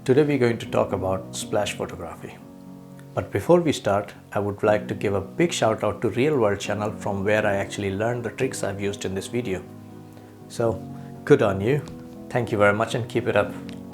Today we're going to talk about splash photography. But before we start, I would like to give a big shout out to Real World channel from where I actually learned the tricks I've used in this video. So, good on you. Thank you very much and keep it up.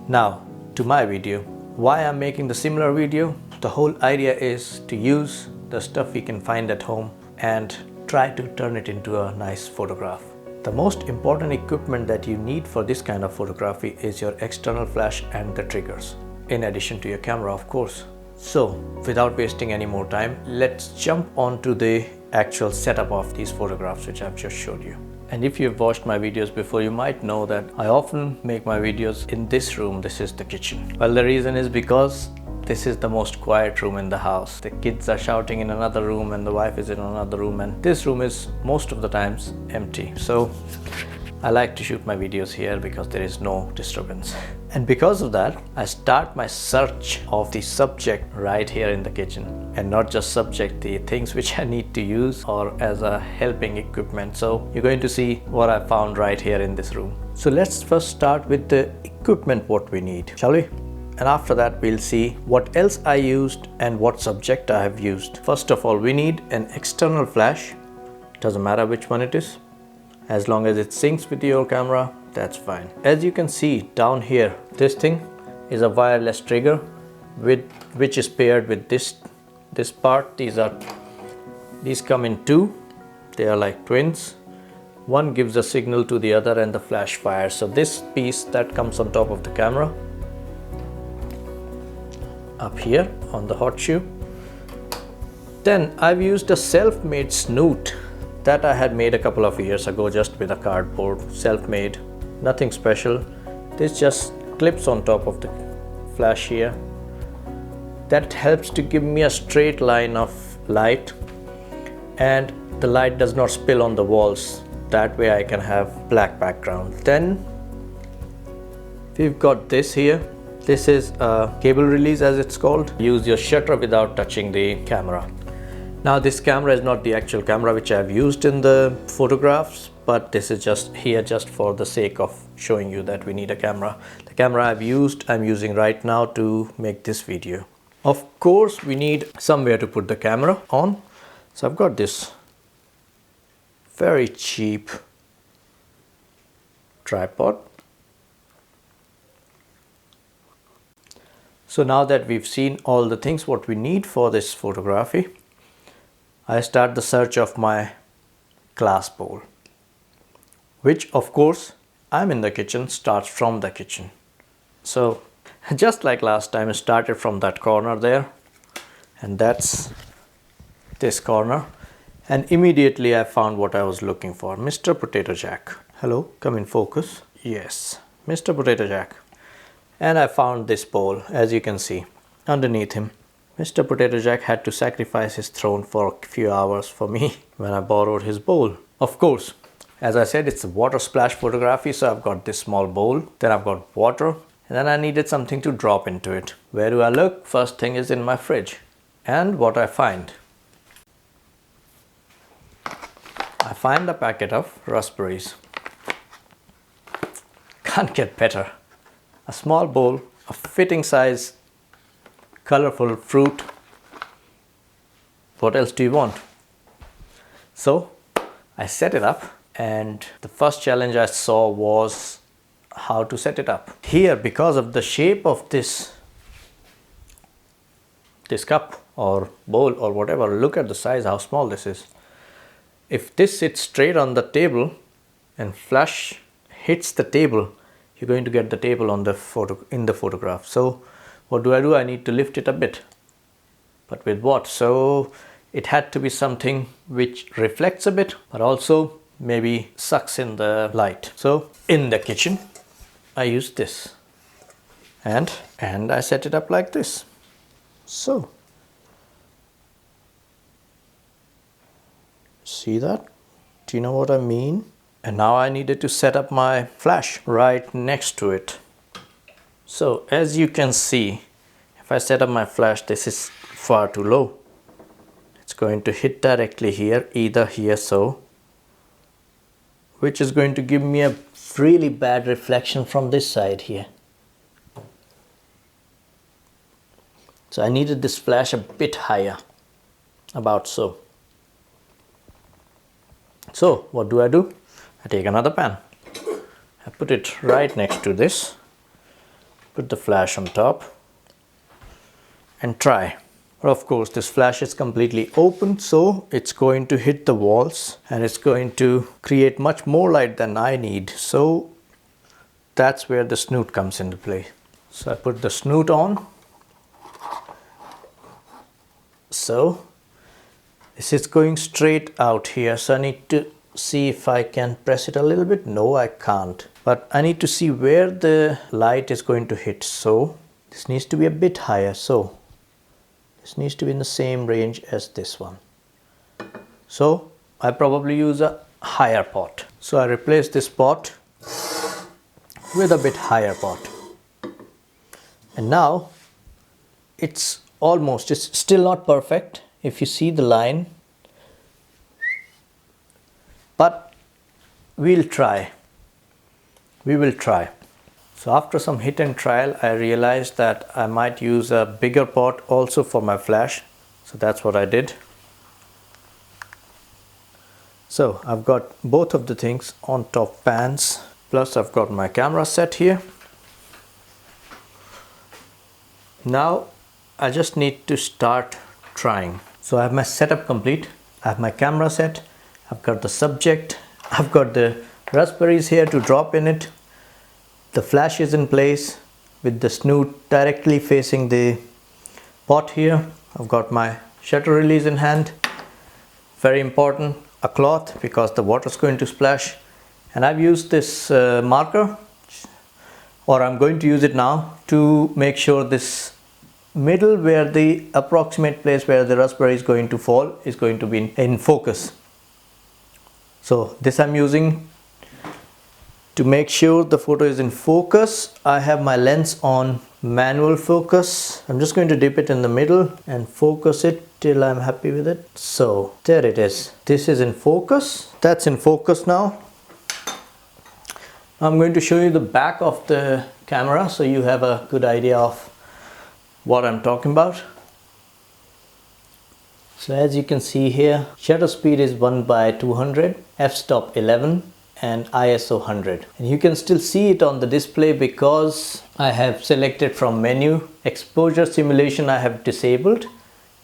Now, to my video. Why I'm making the similar video? The whole idea is to use the stuff we can find at home and try to turn it into a nice photograph. The most important equipment that you need for this kind of photography is your external flash and the triggers, in addition to your camera, of course. So, without wasting any more time, let's jump on to the actual setup of these photographs which I've just showed you. And if you've watched my videos before, you might know that I often make my videos in this room. This is the kitchen. Well, the reason is because this is the most quiet room in the house. The kids are shouting in another room and the wife is in another room, and this room is most of the times empty. So I like to shoot my videos here because there is no disturbance. And because of that, I start my search of the subject right here in the kitchen. And not just subject, the things which I need to use or as a helping equipment. So you're going to see what I found right here in this room. So let's first start with the equipment what we need, shall we? And after that we'll see what else I used and what subject I have used. First of all, we need an external flash. Doesn't matter which one it is. As long as it syncs with your camera, that's fine. As you can see down here, this thing is a wireless trigger which is paired with this part. These come in two. They are like twins. One gives a signal to the other and the flash fires. So this piece that comes on top of the camera, up here on the hot shoe. Then I've used a self-made snoot that I had made a couple of years ago just with a cardboard, self-made, nothing special. This just clips on top of the flash here. That helps to give me a straight line of light and the light does not spill on the walls. That way I can have black background. Then we've got this here. This is a cable release as it's called. Use your shutter without touching the camera. Now this camera is not the actual camera which I've used in the photographs, but this is just here just for the sake of showing you that we need a camera. The camera I'm using right now to make this video. Of course, we need somewhere to put the camera on. So I've got this very cheap tripod. So now that we've seen all the things what we need for this photography, I start the search of my glass bowl, which of course I'm in the kitchen, starts from the kitchen. So just like last time, I started from that corner there, and that's this corner, and immediately I found what I was looking for. Mr. Potato Jack. Hello, come in focus. Yes, Mr. Potato Jack. And I found this bowl, as you can see, underneath him. Mr. Potato Jack had to sacrifice his throne for a few hours for me when I borrowed his bowl. Of course, as I said, it's a water splash photography, so I've got this small bowl, then I've got water, and then I needed something to drop into it. Where do I look? First thing is in my fridge. And what I find? I find a packet of raspberries. Can't get better. A small bowl, a fitting size, colorful fruit. What else do you want? So I set it up, and the first challenge I saw was how to set it up. Here, because of the shape of this cup or bowl or whatever, look at the size, how small this is. If this sits straight on the table and flash hits the table, you're going to get the table on the photograph. So what do? I need to lift it a bit. But with what? So it had to be something which reflects a bit, but also maybe sucks in the light. So in the kitchen, I used this. And I set it up like this. So see that? Do you know what I mean? And now I needed to set up my flash right next to it. So as you can see, if I set up my flash, this is far too low. It's going to hit directly here, either here so, which is going to give me a really bad reflection from this side here. So I needed this flash a bit higher, about so. So what do? I take another pan. I put it right next to this, put the flash on top and try. But of course this flash is completely open, so it's going to hit the walls and it's going to create much more light than I need. So that's where the snoot comes into play. So I put the snoot on. So this is going straight out here, so I need to see if I can press it a little bit. No, I can't, but I need to see where the light is going to hit. So this needs to be a bit higher, so this needs to be in the same range as this one. So I probably use a higher pot. So I replace this pot with a bit higher pot, and now it's still not perfect if you see the line, but we will try. So after some hit and trial, I realized that I might use a bigger pot also for my flash. So that's what I did. So I've got both of the things on top pans, plus I've got my camera set here. Now I just need to start trying. So I have my setup complete. I have my camera set, I've got the subject, I've got the raspberries here to drop in it. The flash is in place with the snoot directly facing the pot here. I've got my shutter release in hand. Very important, a cloth, because the water is going to splash. And I've used this marker, or I'm going to use it now, to make sure this middle, where the approximate place where the raspberry is going to fall, is going to be in focus. So this I'm using to make sure the photo is in focus. I have my lens on manual focus. I'm just going to dip it in the middle and focus it till I'm happy with it. So there it is. This is in focus. That's in focus now. I'm going to show you the back of the camera so you have a good idea of what I'm talking about. So as you can see here, shutter speed is 1/200, f-stop 11 and ISO 100. And you can still see it on the display because I have selected from menu. Exposure simulation I have disabled.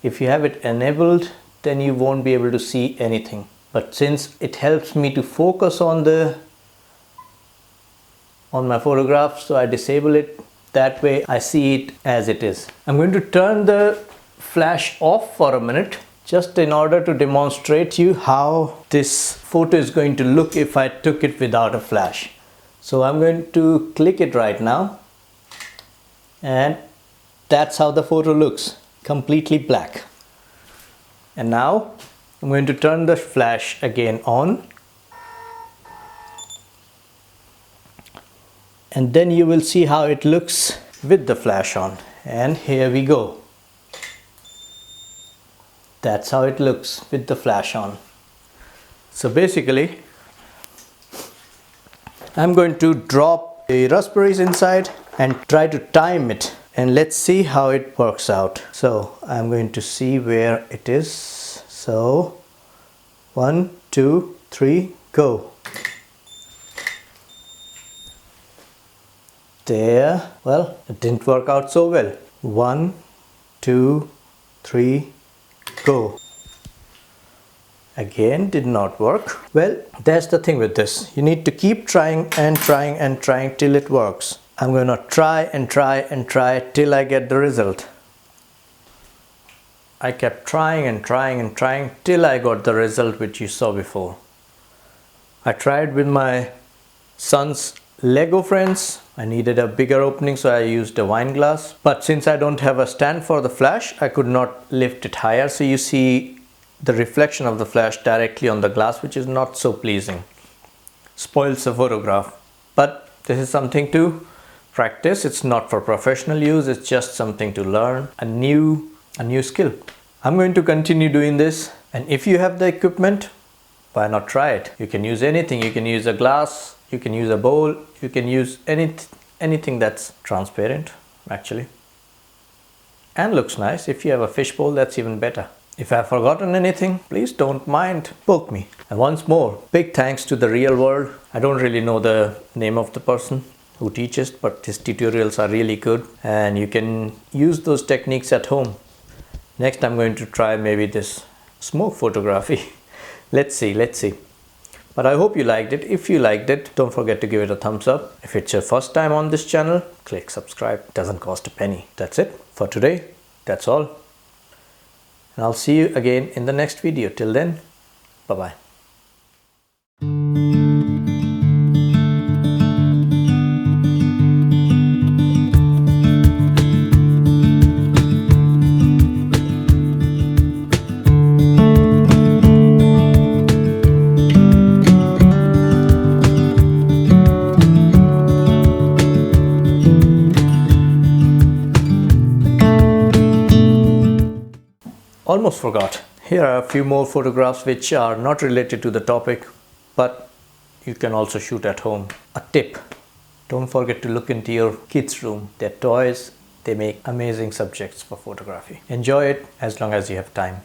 If you have it enabled, then you won't be able to see anything. But since it helps me to focus on my photograph, so I disable it. That way I see it as it is. I'm going to turn the flash off for a minute, just in order to demonstrate you how this photo is going to look if I took it without a flash. So I'm going to click it right now, and that's how the photo looks, completely black. And now I'm going to turn the flash again on, and then you will see how it looks with the flash on. And here we go. That's how it looks with the flash on. So basically, I'm going to drop the raspberries inside and try to time it, and let's see how it works out. So I'm going to see where it is. So 1, 2, 3, go. There. Well, it didn't work out so well. 1, 2, 3, go. Again, did not work. Well, that's the thing with this. You need to keep trying and trying and trying till it works. I'm going to try and try and try till I get the result. I kept trying and trying and trying till I got the result which you saw before. I tried with my son's Lego friends. I needed a bigger opening, so I used a wine glass. But since I don't have a stand for the flash, I could not lift it higher. So you see the reflection of the flash directly on the glass, which is not so pleasing. Spoils the photograph. But this is something to practice. It's not for professional use. It's just something to learn, a new skill. I'm going to continue doing this. And if you have the equipment, why not try it? You can use anything. You can use a glass, you can use a bowl, you can use anything that's transparent actually. and looks nice. If you have a fishbowl, that's even better. If I've forgotten anything, please don't mind, poke me. And once more, big thanks to The Real World. I don't really know the name of the person who teaches, but his tutorials are really good and you can use those techniques at home. Next I'm going to try maybe this smoke photography. Let's see. But I hope you liked it. If you liked it, don't forget to give it a thumbs up. If it's your first time on this channel, click subscribe. It doesn't cost a penny. That's it for today. That's all. And I'll see you again in the next video. Till then, bye-bye. Almost forgot. Here are a few more photographs which are not related to the topic, but you can also shoot at home. A tip: don't forget to look into your kids' room. Their toys, they make amazing subjects for photography. Enjoy it as long as you have time.